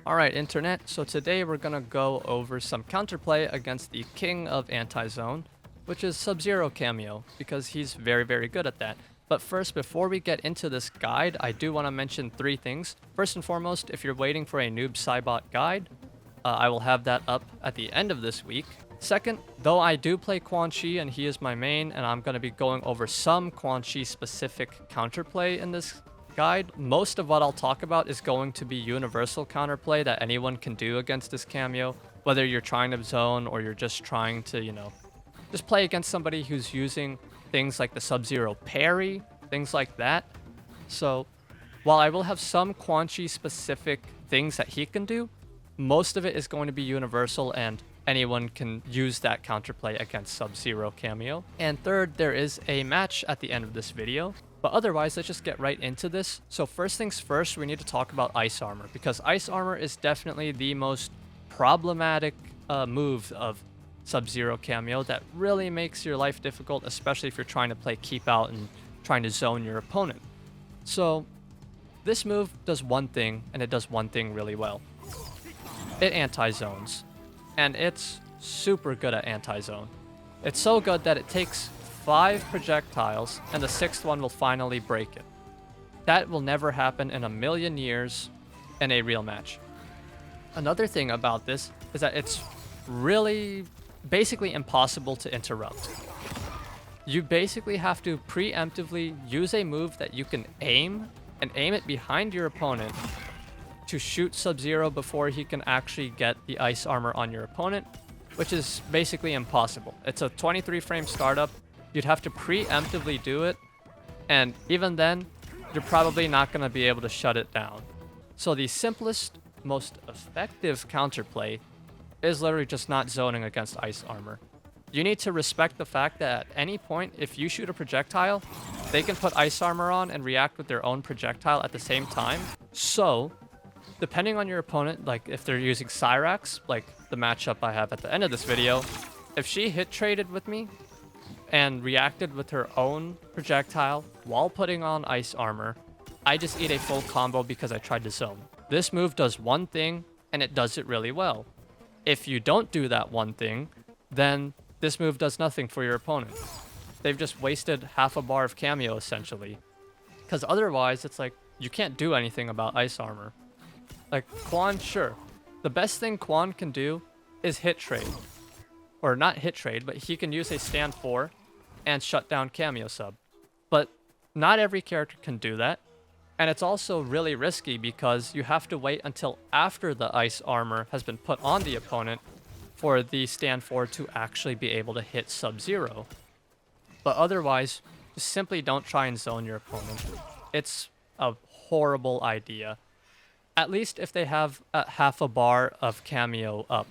Alright, Internet, so today we're gonna go over some counterplay against the king of anti-zone, which is Sub-Zero Kameo, because he's very good at that. But first, before we get into this guide, I do want to mention three things. First and foremost, if you're waiting for a Noob Saibot guide, I will have that up at the end of this week. Second, though I do play Quan and he is my main, and I'm going to be going over some Quan specific counterplay in this guide, most of what I'll talk about is going to be universal counterplay that anyone can do against this Kameo, whether you're trying to zone or you're just trying to, just play against somebody who's using things like the Sub-Zero Parry, things like that. So while I will have some Quan specific things that he can do, most of it is going to be universal and anyone can use that counterplay against Sub-Zero Kameo. And third, there is a match at the end of this video. But otherwise, let's just get right into this. So first things first, we need to talk about Ice Armor, because Ice Armor is definitely the most problematic move of Sub-Zero Kameo that really makes your life difficult, especially if you're trying to play Keep Out and trying to zone your opponent. So this move does one thing, and it does one thing really well. It anti-zones, and it's super good at anti-zone. It's so good that it takes 5 projectiles, and the 6th one will finally break it. That will never happen in a million years in a real match. Another thing about this is that it's really basically impossible to interrupt. You basically have to preemptively use a move that you can aim, and aim it behind your opponent to shoot Sub-Zero before he can actually get the Ice Armor on your opponent, which is basically impossible. It's a 23 frame startup. You'd have to preemptively do it, and even then, you're probably not going to be able to shut it down. So the simplest, most effective counterplay is literally just not zoning against Ice Armor. You need to respect the fact that at any point, if you shoot a projectile, they can put Ice Armor on and react with their own projectile at the same time. So, depending on your opponent, like if they're using Cyrax, like the matchup I have at the end of this video, if she hit traded with me and reacted with her own projectile while putting on Ice Armor, I just eat a full combo because I tried to zone. This move does one thing, and it does it really well. If you don't do that one thing, then this move does nothing for your opponent. They've just wasted half a bar of Kameo, essentially. Because otherwise, it's like, you can't do anything about Ice Armor. Like, Quan, sure. The best thing Quan can do is hit trade. Or not hit trade, but he can use a stand 4 and shut down Kameo sub. But not every character can do that. And it's also really risky because you have to wait until after the Ice Armor has been put on the opponent for the stand 4 to actually be able to hit Sub-Zero. But otherwise, just simply don't try and zone your opponent. It's a horrible idea. At least if they have half a bar of Kameo up.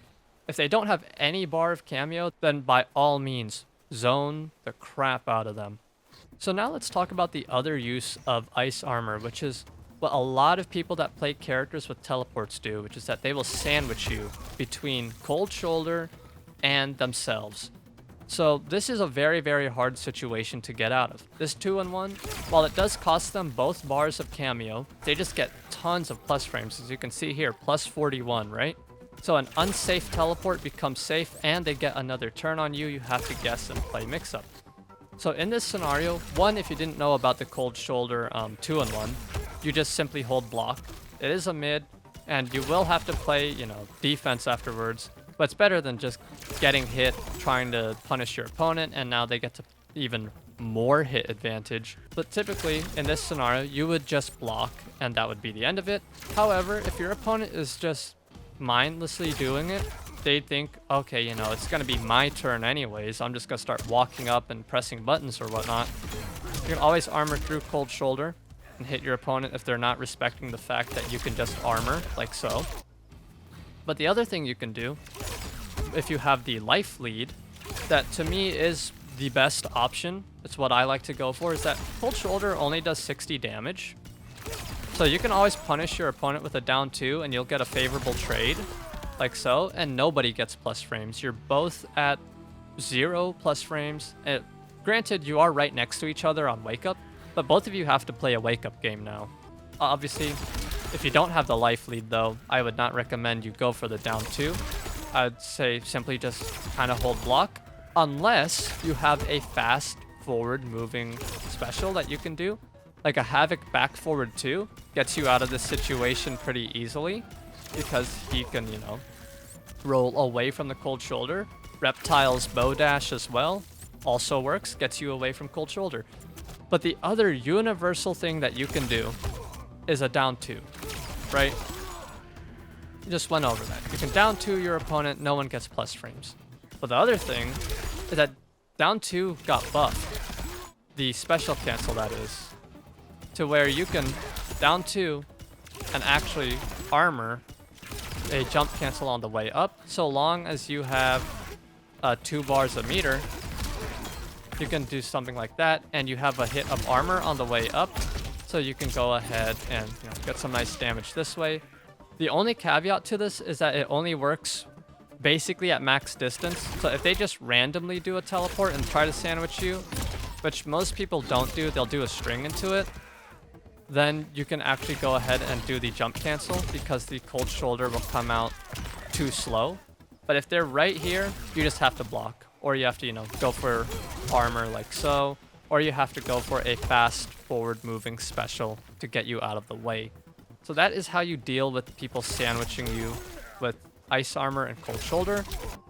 If they don't have any bar of Kameo, then by all means, zone the crap out of them. So now let's talk about the other use of Ice Armor, which is what a lot of people that play characters with teleports do, which is that they will sandwich you between Cold Shoulder and themselves. So this is a very hard situation to get out of. This 2-in-1, while it does cost them both bars of Kameo, they just get tons of plus frames. As you can see here, plus 41, right? So an unsafe teleport becomes safe, and they get another turn on you. You have to guess and play mix-up. So in this scenario, one, if you didn't know about the Cold Shoulder 2-in-1, you just simply hold block. It is a mid, and you will have to play, defense afterwards. But it's better than just getting hit, trying to punish your opponent, and now they get to even more hit advantage. But typically, in this scenario, you would just block, and that would be the end of it. However, if your opponent is just mindlessly doing it, they think, okay, it's going to be my turn anyways. I'm just going to start walking up and pressing buttons or whatnot. You can always armor through Cold Shoulder and hit your opponent if they're not respecting the fact that you can just armor, like so. But the other thing you can do, if you have the life lead, that to me is the best option, it's what I like to go for, is that Cold Shoulder only does 60 damage. So you can always punish your opponent with a down 2 and you'll get a favorable trade, like so, and nobody gets plus frames. You're both at 0 plus frames. Granted, you are right next to each other on Wake Up, but both of you have to play a Wake Up game now. Obviously, If you don't have the life lead though, I would not recommend you go for the down 2. I'd say simply just kind of hold block, unless you have a fast forward moving special that you can do. Like a Havoc back forward 2 gets you out of this situation pretty easily because he can, you know, roll away from the cold shoulder. Reptile's bow dash as well also works, gets you away from cold shoulder. But the other universal thing that you can do is a down 2, right? You just went over that. You can down 2 your opponent, no one gets plus frames. But the other thing is that down 2 got buffed. The special cancel, that is. To where you can down 2 and actually armor a jump cancel on the way up. So long as you have 2 bars a meter, you can do something like that. And you have a hit of armor on the way up. So you can go ahead and, you know, get some nice damage this way. The only caveat to this is that it only works basically at max distance. So if they just randomly do a teleport and try to sandwich you, which most people don't do, they'll do a string into it, then you can actually go ahead and do the jump cancel because the cold shoulder will come out too slow. But if they're right here, you just have to block, or you have to, you know, go for armor like so, or you have to go for a fast forward moving special to get you out of the way. So that is how you deal with people sandwiching you with ice armor and cold shoulder.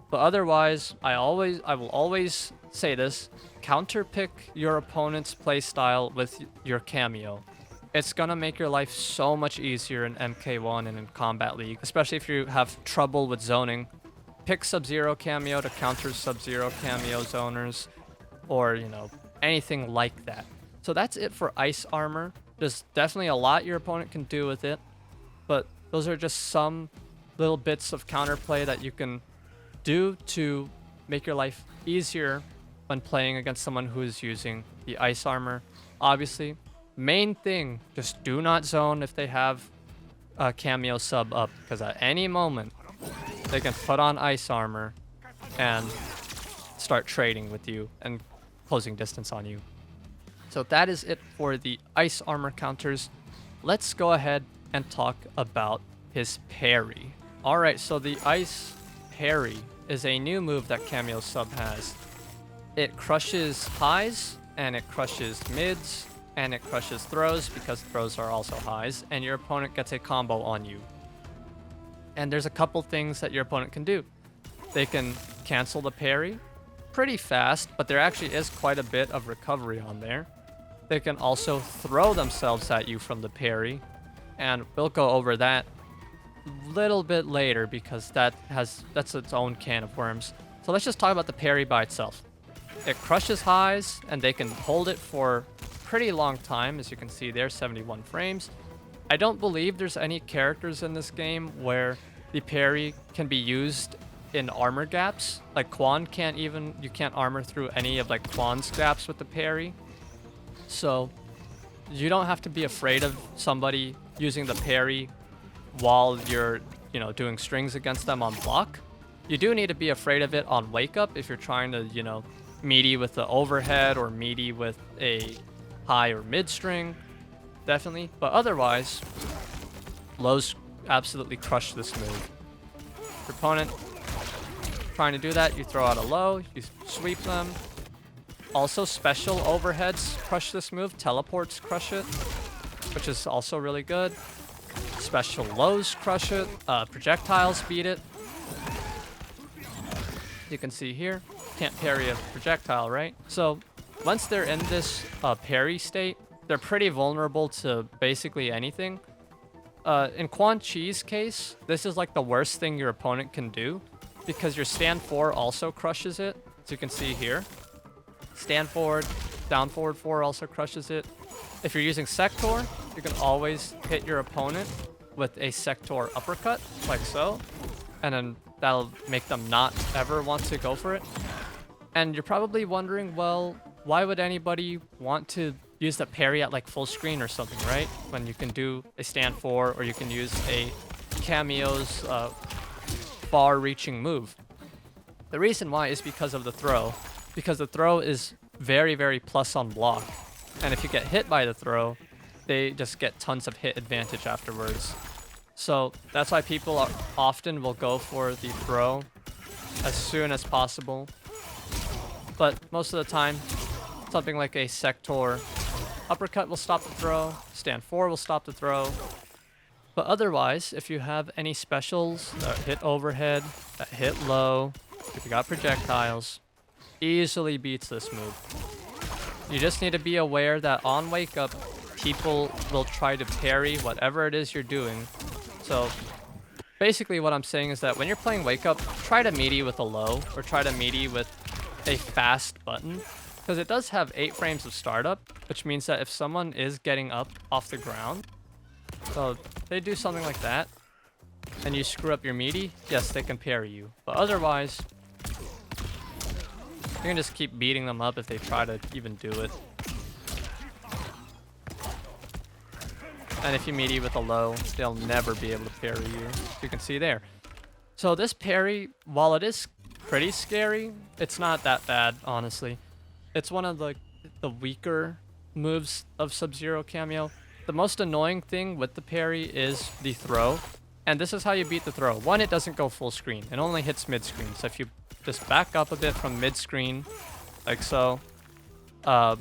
But otherwise, I will always say this: counterpick your opponent's playstyle with your Kameo. It's gonna make your life so much easier in MK1 and in Combat League, especially if you have trouble with zoning. Pick Sub-Zero Kameo to counter Sub-Zero Kameo zoners, or, you know, anything like that. So that's it for ice armor. There's definitely a lot your opponent can do with it, but those are just some little bits of counterplay that you can do to make your life easier when playing against someone who is using the ice armor. Obviously, main thing, just do not zone if they have a Kameo sub up, because at any moment they can put on ice armor and start trading with you and closing distance on you. So that is it for the ice armor counters. Let's go ahead and talk about his parry. Alright, so the ice parry is a new move that Kameo sub has. It crushes highs, and it crushes mids, and it crushes throws, because throws are also highs, and your opponent gets a combo on you. And there's a couple things that your opponent can do. They can cancel the parry pretty fast, but there actually is quite a bit of recovery on there. They can also throw themselves at you from the parry, and we'll go over that a little bit later because that's its own can of worms. So let's just talk about the parry by itself. It crushes highs, and they can hold it for a pretty long time, as you can see there, 71 frames. I don't believe there's any characters in this game where the parry can be used in armor gaps. Like Quan you can't armor through any of like Quan's gaps with the parry. So you don't have to be afraid of somebody using the parry while you're, you know, doing strings against them on block. You do need to be afraid of it on wake up if you're trying to, you know, meaty with the overhead or meaty with a high or mid string, definitely. But otherwise, lows absolutely crush this move. Your opponent trying to do that, you throw out a low, you sweep them. Also, special overheads crush this move. Teleports crush it, which is also really good. Special lows crush it. Projectiles beat it. You can see here, can't parry a projectile, right? So once they're in this parry state, they're pretty vulnerable to basically anything. In Quan Chi's case, this is like the worst thing your opponent can do, because your stand 4 also crushes it, as you can see here. Stand forward, down forward 4 also crushes it. If you're using Sektor, you can always hit your opponent with a Sektor uppercut, like so, and then that'll make them not ever want to go for it. And you're probably wondering, well, why would anybody want to use the parry at like full screen or something, right? When you can do a stand 4, or you can use a Kameo's far-reaching move. The reason why is because of the throw. Because the throw is very, very plus on block. And if you get hit by the throw, they just get tons of hit advantage afterwards. So that's why people often will go for the throw as soon as possible. But most of the time, something like a Sektor uppercut will stop the throw, stand 4 will stop the throw. But otherwise, if you have any specials that hit overhead, that hit low, if you got projectiles, easily beats this move. You just need to be aware that on wake up, people will try to parry whatever it is you're doing. So basically what I'm saying is that when you're playing wake up, try to meaty with a low or try to meaty with a fast button, because it does have 8 frames of startup, which means that if someone is getting up off the ground, so they do something like that, and you screw up your meaty, yes, they can parry you. But otherwise, you can just keep beating them up if they try to even do it. And if you meaty with a low, they'll never be able to parry you. You can see there. So this parry, while it is pretty scary, it's not that bad, honestly. It's one of the weaker moves of Sub-Zero Kameo. The most annoying thing with the parry is the throw. And this is how you beat the throw. 1, it doesn't go full screen. It only hits mid-screen. So if you just back up a bit from mid-screen, like so, the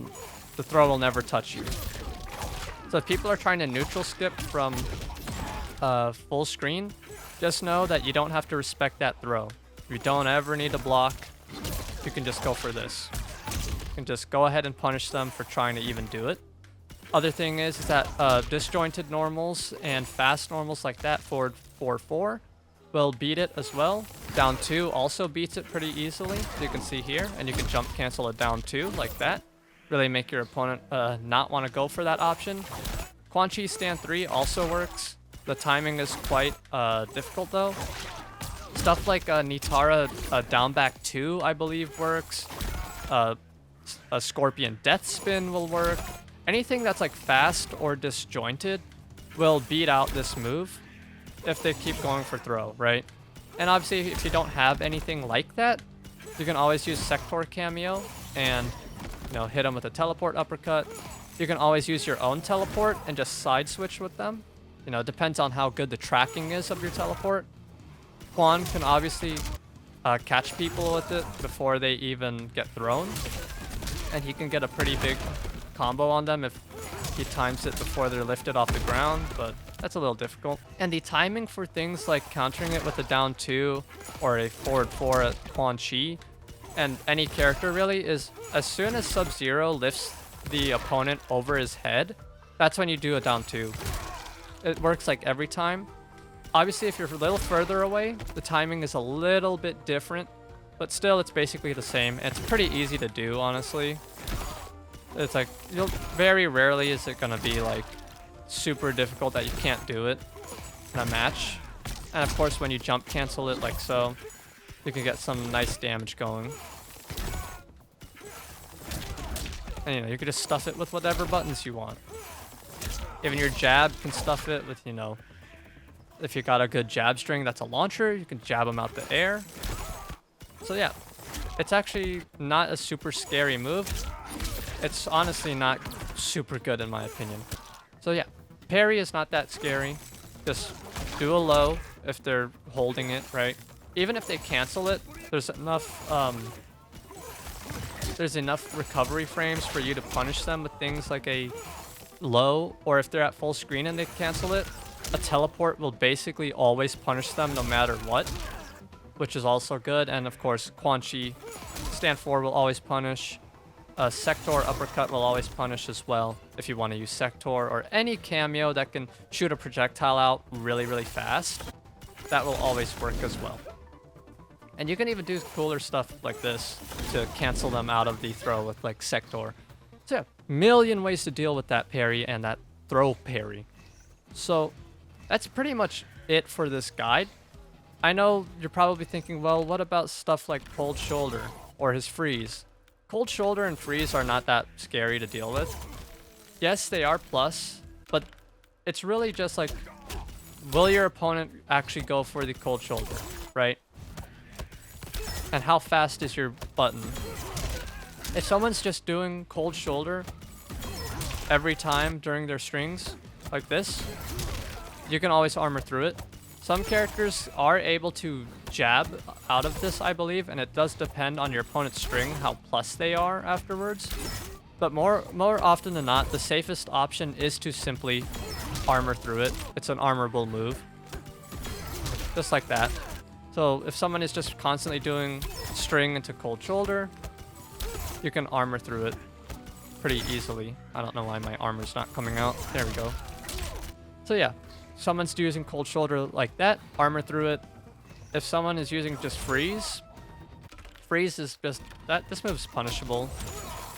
throw will never touch you. So if people are trying to neutral skip from full screen, just know that you don't have to respect that throw. You don't ever need to block. You can just go for this. You can just go ahead and punish them for trying to even do it. Other thing is that disjointed normals and fast normals like that, forward 4-4, will beat it as well. Down 2 also beats it pretty easily, you can see here. And you can jump cancel a down 2 like that. Really make your opponent not want to go for that option. Quan stand 3 also works. The timing is quite difficult though. Stuff like Nitara down back 2, I believe, works. A Scorpion Death Spin will work. Anything that's like fast or disjointed will beat out this move if they keep going for throw, right? And obviously, if you don't have anything like that, you can always use Sektor Kameo and, you know, hit them with a teleport uppercut. You can always use your own teleport and just side switch with them. You know, it depends on how good the tracking is of your teleport. Quan can obviously catch people with it before they even get thrown. And he can get a pretty big combo on them if he times it before they're lifted off the ground, but that's a little difficult. And the timing for things like countering it with a down 2 or a forward 4 at Quan Chi, and any character really, is as soon as Sub-Zero lifts the opponent over his head, that's when you do a down 2. It works like every time. Obviously, if you're a little further away, the timing is a little bit different, but still it's basically the same. It's pretty easy to do, honestly. It's like, very rarely is it gonna be like super difficult that you can't do it in a match. And of course, when you jump cancel it like so, you can get some nice damage going. And you know, you can just stuff it with whatever buttons you want. Even your jab can stuff it with, you know, if you got a good jab string that's a launcher, you can jab them out the air. So yeah, it's actually not a super scary move. It's honestly not super good in my opinion. So yeah, parry is not that scary. Just do a low if they're holding it, right? Even if they cancel it, there's enough recovery frames for you to punish them with things like a low, or if they're at full screen and they cancel it, a teleport will basically always punish them no matter what, which is also good. And of course, Quan Chi stand 4 will always punish. Sektor uppercut will always punish as well if you want to use Sektor, or any Kameo that can shoot a projectile out really, really fast. That will always work as well. And you can even do cooler stuff like this to cancel them out of the throw with like Sektor. So yeah, million ways to deal with that parry and that throw parry. So that's pretty much it for this guide. I know you're probably thinking, well, what about stuff like Cold Shoulder or his freeze? Cold Shoulder and freeze are not that scary to deal with. Yes, they are plus, but it's really just like, will your opponent actually go for the Cold Shoulder, right? And how fast is your button? If someone's just doing Cold Shoulder every time during their strings, like this, you can always armor through it. Some characters are able to jab out of this, I believe, and it does depend on your opponent's string how plus they are afterwards. But more often than not, the safest option is to simply armor through it. It's an armorable move. Just like that. So if someone is just constantly doing string into cold shoulder, you can armor through it pretty easily. I don't know why my armor's not coming out. There we go. So yeah, someone's using cold shoulder like that, armor through it. If someone is using just freeze is just that. This move's punishable.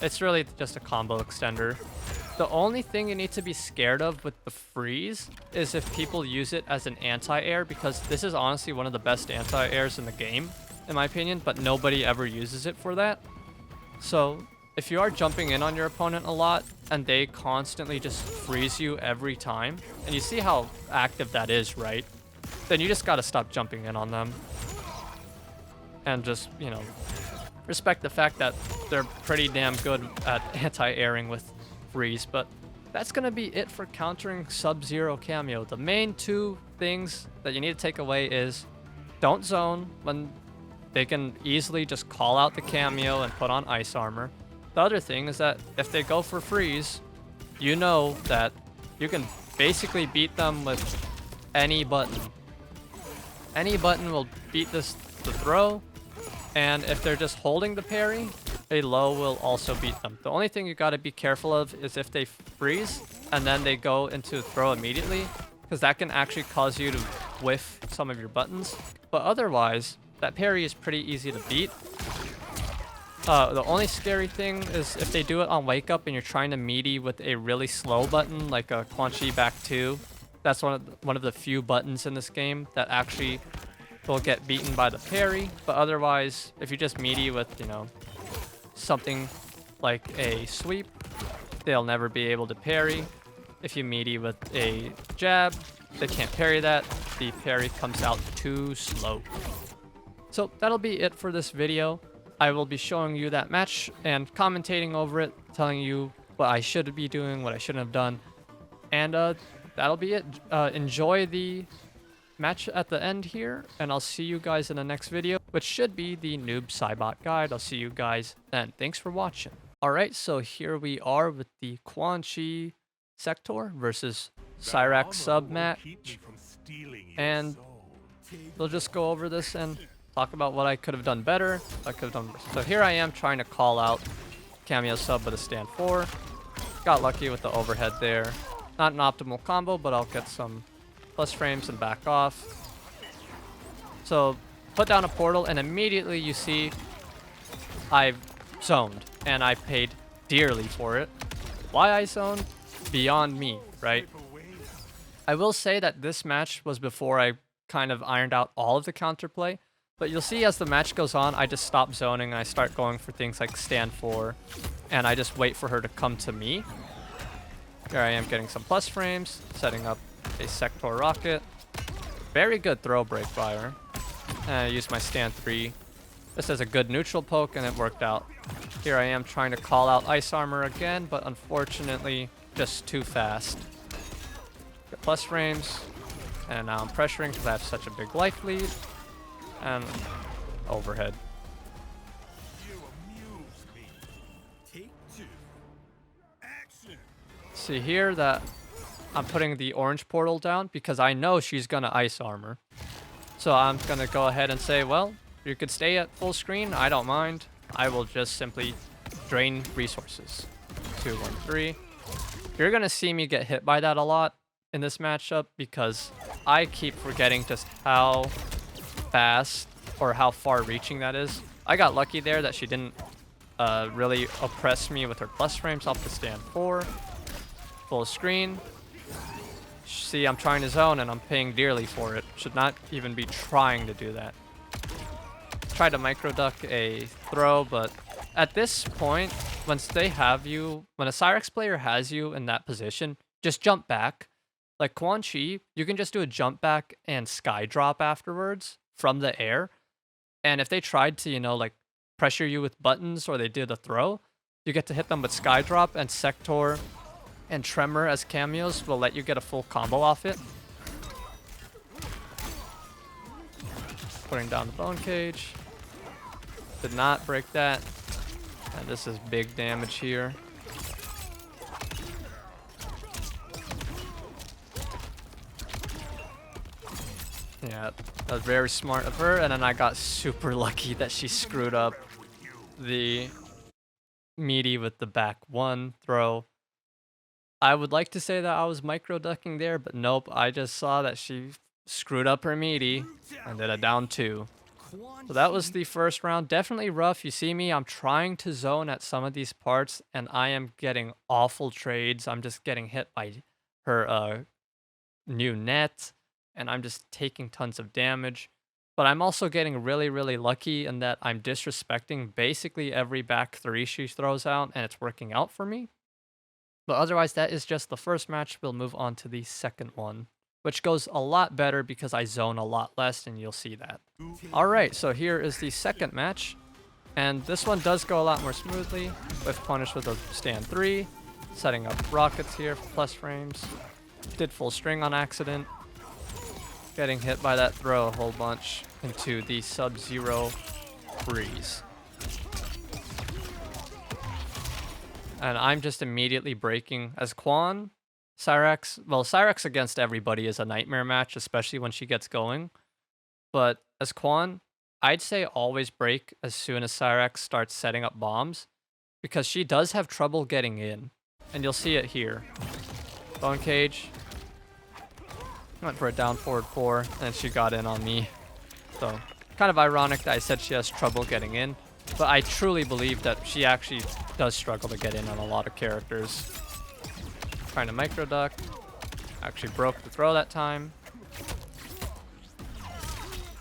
It's really just a combo extender. The only thing you need to be scared of with the freeze is if people use it as an anti-air, because this is honestly one of the best anti-airs in the game, in my opinion, but nobody ever uses it for that. So if you are jumping in on your opponent a lot and they constantly just freeze you every time, and you see how active that is, right? Then you just gotta stop jumping in on them. And just, you know, respect the fact that they're pretty damn good at anti-airing with freeze. But that's gonna be it for countering Sub-Zero Kameo. The main two things that you need to take away is don't zone when they can easily just call out the Kameo and put on ice armor. The other thing is that if they go for freeze, you know that you can basically beat them with any button. Any button will beat the throw, and if they're just holding the parry, a low will also beat them. The only thing you gotta be careful of is if they freeze and then they go into throw immediately, because that can actually cause you to whiff some of your buttons. But otherwise, that parry is pretty easy to beat. The only scary thing is if they do it on wake up and you're trying to meaty with a really slow button like a Quan back 2. That's one of the few buttons in this game that actually will get beaten by the parry. But otherwise, if you just meaty with, you know, something like a sweep, they'll never be able to parry. If you meaty with a jab, they can't parry that. The parry comes out too slow. So that'll be it for this video. I will be showing you that match and commentating over it, telling you what I should be doing, what I shouldn't have done. And that'll be it. Enjoy the match at the end here, and I'll see you guys in the next video, which should be the Noob Saibot guide. I'll see you guys then. Thanks for watching. Alright, so here we are with the Quan Sektor versus Cyrax sub match. And we'll just go over this and talk about what I could have done better. So here I am trying to call out Kameo sub with a stand 4. Got lucky with the overhead there. Not an optimal combo, but I'll get some plus frames and back off. So put down a portal and immediately you see I've zoned and I paid dearly for it. Why I zoned? Beyond me, right? I will say that this match was before I kind of ironed out all of the counterplay. But you'll see as the match goes on, I just stop zoning and I start going for things like stand 4. And I just wait for her to come to me. Here I am getting some plus frames, setting up a Sektor rocket. Very good throw break by her. And I used my stand 3. This is a good neutral poke and it worked out. Here I am trying to call out ice armor again, but unfortunately just too fast. Get plus frames. And now I'm pressuring because I have such a big life lead. And overhead. See here that I'm putting the orange portal down because I know she's gonna ice armor. So I'm gonna go ahead and say, well, you could stay at full screen, I don't mind. I will just simply drain resources. 2, 1, 3. You're gonna see me get hit by that a lot in this matchup because I keep forgetting just how fast or how far reaching that is. I got lucky there that she didn't really oppress me with her plus frames off the stand 4. Full screen. See, I'm trying to zone and I'm paying dearly for it. Should not even be trying to do that. Tried to micro duck a throw, but at this point, once they have you, when a Cyrax player has you in that position, just jump back. Like Quan, you can just do a jump back and sky drop afterwards from the air. And if they tried to, you know, like pressure you with buttons or they did a throw, you get to hit them with sky drop and Sektor and Tremor as cameos will let you get a full combo off it. Putting down the bone cage. Did not break that. And this is big damage here. Yeah, that was very smart of her. And then I got super lucky that she screwed up the meaty with the back one throw. I would like to say that I was micro ducking there, but nope. I just saw that she screwed up her meaty and did a down 2. So that was the first round. Definitely rough. You see me, I'm trying to zone at some of these parts, and I am getting awful trades. I'm just getting hit by her new net, and I'm just taking tons of damage. But I'm also getting really, really lucky in that I'm disrespecting basically every back 3 she throws out, and it's working out for me. But otherwise, that is just the first match. We'll move on to the second one, which goes a lot better because I zone a lot less, and you'll see that. Alright, so here is the second match. And this one does go a lot more smoothly, with punish with a stand 3, setting up rockets here for plus frames. Did full string on accident. Getting hit by that throw a whole bunch into the Sub-Zero freeze. And I'm just immediately breaking as Quan. Cyrax, well, Cyrax against everybody is a nightmare match, especially when she gets going. But as Quan, I'd say always break as soon as Cyrax starts setting up bombs, because she does have trouble getting in. And you'll see it here. Bone cage. Went for a down forward 4, and she got in on me. So, kind of ironic that I said she has trouble getting in. But I truly believe that she actually does struggle to get in on a lot of characters. Trying to micro duck. Actually broke the throw that time.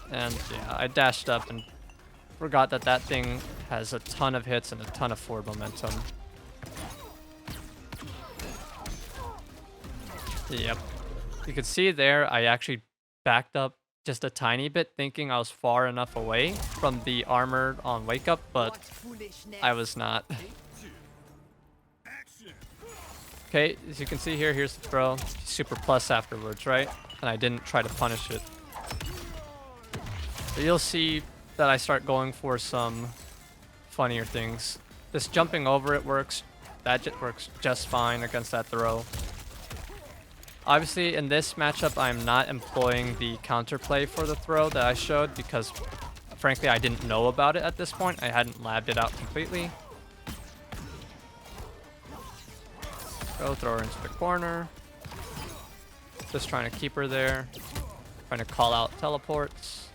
And yeah, I dashed up and forgot that that thing has a ton of hits and a ton of forward momentum. Yep. You can see there, I actually backed up just a tiny bit, thinking I was far enough away from the armor on Wake Up, but I was not. Okay, as you can see here, here's the throw. Super plus afterwards, right? And I didn't try to punish it. But you'll see that I start going for some funnier things. This jumping over it works. That works just fine against that throw. Obviously, in this matchup, I'm not employing the counterplay for the throw that I showed because, frankly, I didn't know about it at this point. I hadn't labbed it out completely. Throw her into the corner. Just trying to keep her there. Trying to call out teleports.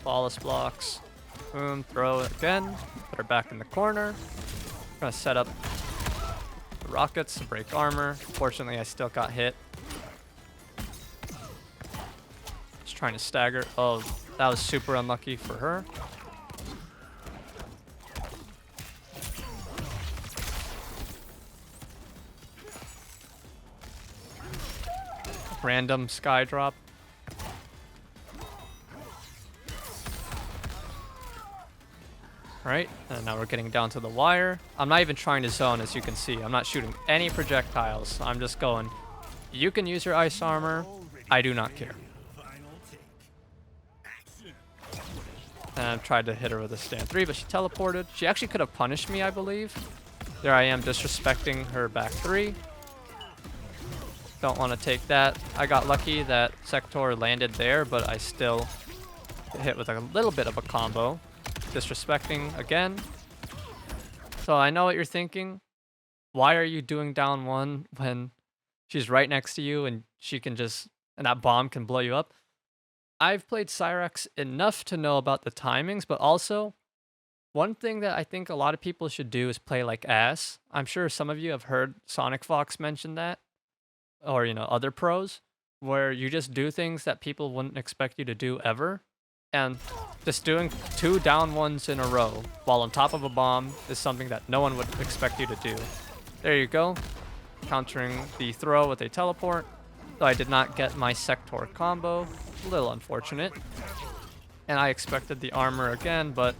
Flawless blocks. Boom, throw it again. Put her back in the corner. Gonna set up the rockets to break armor. Fortunately, I still got hit. Just trying to stagger. Oh, that was super unlucky for her. Random sky drop. Right, and now we're getting down to the wire. I'm not even trying to zone, as you can see. I'm not shooting any projectiles. I'm just going, you can use your ice armor. I do not care. And I tried to hit her with a stand 3, but she teleported. She actually could have punished me, I believe. There I am disrespecting her back 3. Don't want to take that. I got lucky that Sektor landed there, but I still hit with a little bit of a combo. Disrespecting again. So I know what you're thinking. Why are you doing down 1 when she's right next to you and she can just, and that bomb can blow you up? I've played Cyrax enough to know about the timings, but also one thing that I think a lot of people should do is play like ass. I'm sure some of you have heard Sonic Fox mention that, or, you know, other pros, where you just do things that people wouldn't expect you to do ever. And just doing 2 down 1s in a row while on top of a bomb is something that no one would expect you to do. There you go. Countering the throw with a teleport. So I did not get my Sektor combo. A little unfortunate. And I expected the armor again, but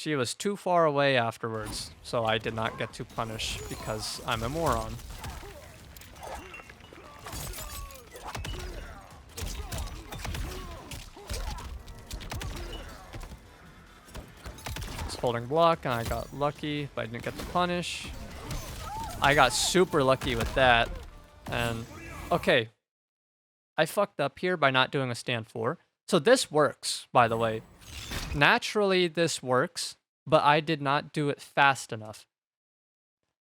She was too far away afterwards, so I did not get to punish because I'm a moron. Just holding block, and I got lucky, but I didn't get to punish. I got super lucky with that, and okay. I fucked up here by not doing a stand 4. So this works, by the way. Naturally, this works, but I did not do it fast enough.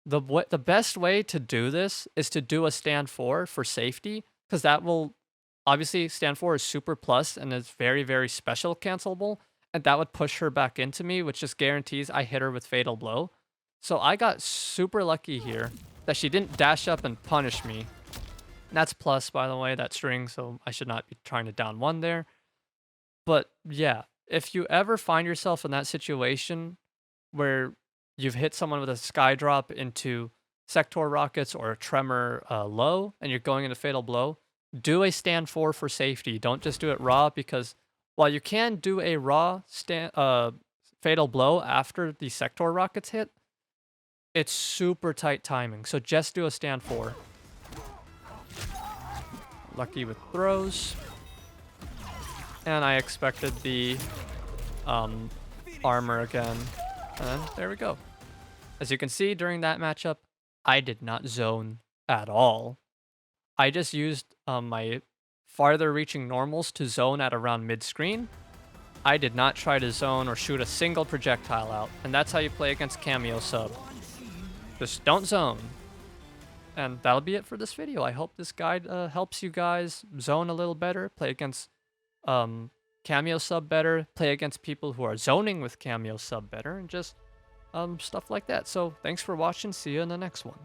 The best way to do this is to do a stand 4 for safety, because that will, obviously, stand 4 is super plus and is very, very special cancelable, and that would push her back into me, which just guarantees I hit her with Fatal Blow. So I got super lucky here that she didn't dash up and punish me. That's plus, by the way, that string, so I should not be trying to down 1 there. But yeah, if you ever find yourself in that situation where you've hit someone with a sky drop into Sektor rockets or a tremor low and you're going into Fatal Blow, do a stand 4 for safety. Don't just do it raw, because while you can do a raw Fatal Blow after the Sektor rockets hit, it's super tight timing. So just do a stand 4. Lucky with throws. And I expected the armor again. And there we go. As you can see, during that matchup, I did not zone at all. I just used my farther reaching normals to zone at around mid-screen. I did not try to zone or shoot a single projectile out. And that's how you play against Kameo sub. Just don't zone. And that'll be it for this video. I hope this guide helps you guys zone a little better, play against Kameo sub better, play against people who are zoning with Kameo sub better, and just stuff like that. So thanks for watching. See you in the next one.